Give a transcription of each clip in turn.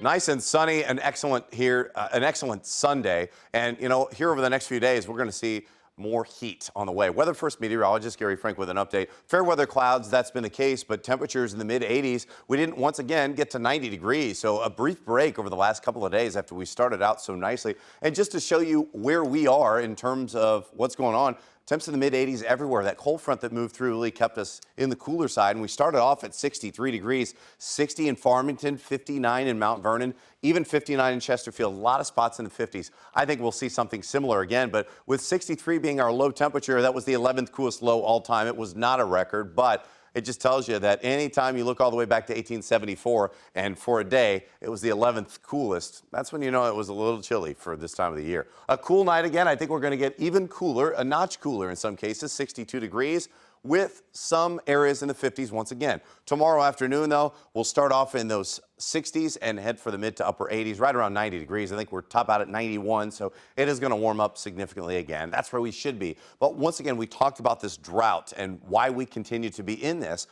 Nice and sunny and excellent here, an excellent Sunday. And, here over the next few days, we're going to see more heat on the way. Weather First meteorologist Gary Frank with an update. Fair weather clouds, that's been the case, but temperatures in the mid 80s. We didn't once again get to 90 degrees. So a brief break over the last couple of days after we started out so nicely. And just to show you where we are in terms of what's going on, temps in the mid 80s everywhere. That cold front that moved through really kept us in the cooler side. And we started off at 63 degrees, 60 in Farmington, 59 in Mount Vernon, even 59 in Chesterfield. A lot of spots in the 50s. I think we'll see something similar again. But with 63 being our low temperature, that was the 11th coolest low all time. It was not a record, but it just tells you that anytime you look all the way back to 1874, and for a day, it was the 11th coolest, that's when you know it was a little chilly for this time of the year. A cool night again. I think we're going to get even cooler, a notch cooler in some cases, 62 degrees, with some areas in the 50s once again. Tomorrow afternoon, though, we'll start off in those 60s and head for the mid to upper 80s, right around 90 degrees. I think we're top out at 91, so it is going to warm up significantly again. That's where we should be. But once again, we talked about this drought and why we continue to be in this.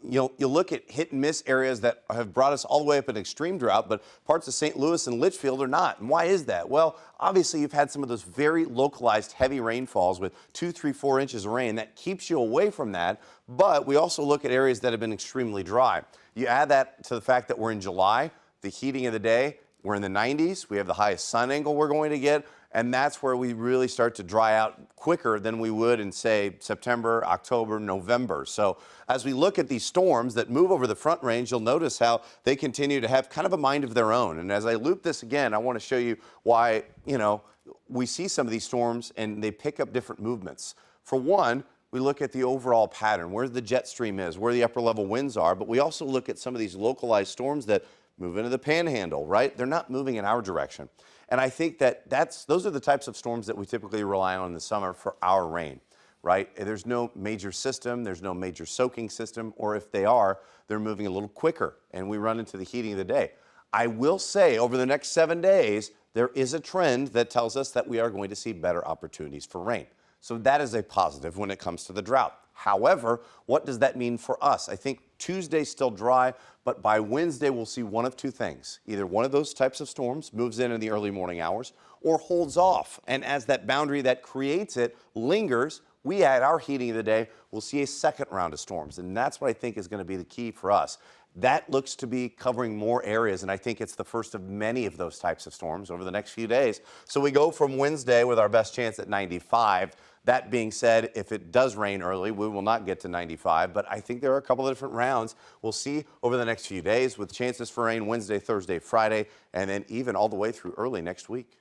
You'll look at hit and miss areas that have brought us all the way up in extreme drought, but parts of St. Louis and Litchfield are not. And why is that? Well, obviously, you've had some of those very localized heavy rainfalls with 2, 3, 4 inches of rain. That keeps you away from that. But we also look at areas that have been extremely dry. You add that to the fact that we're in July, the heating of the day, we're in the 90s. We have the highest sun angle we're going to get. And that's where we really start to dry out quicker than we would in, say, September, October, November. So as we look at these storms that move over the Front Range, you'll notice how they continue to have kind of a mind of their own. And as I loop this again, I want to show you why, we see some of these storms and they pick up different movements. For one, we look at the overall pattern, where the jet stream is, where the upper level winds are, but we also look at some of these localized storms that move into the panhandle, right? They're not moving in our direction. And I think that those are the types of storms that we typically rely on in the summer for our rain, right? There's no major system, there's no major soaking system, or if they are, they're moving a little quicker and we run into the heating of the day. I will say over the next 7 days, there is a trend that tells us that we are going to see better opportunities for rain. So that is a positive when it comes to the drought. However, what does that mean for us? I think Tuesday's still dry, but by Wednesday, we'll see one of two things. Either one of those types of storms moves in the early morning hours or holds off. And as that boundary that creates it lingers, we at our heating of the day will see a second round of storms. And that's what I think is going to be the key for us. That looks to be covering more areas, and I think it's the first of many of those types of storms over the next few days. So we go from Wednesday with our best chance at 95. That being said, if it does rain early, we will not get to 95, but I think there are a couple of different rounds we'll see over the next few days with chances for rain Wednesday, Thursday, Friday, and then even all the way through early next week.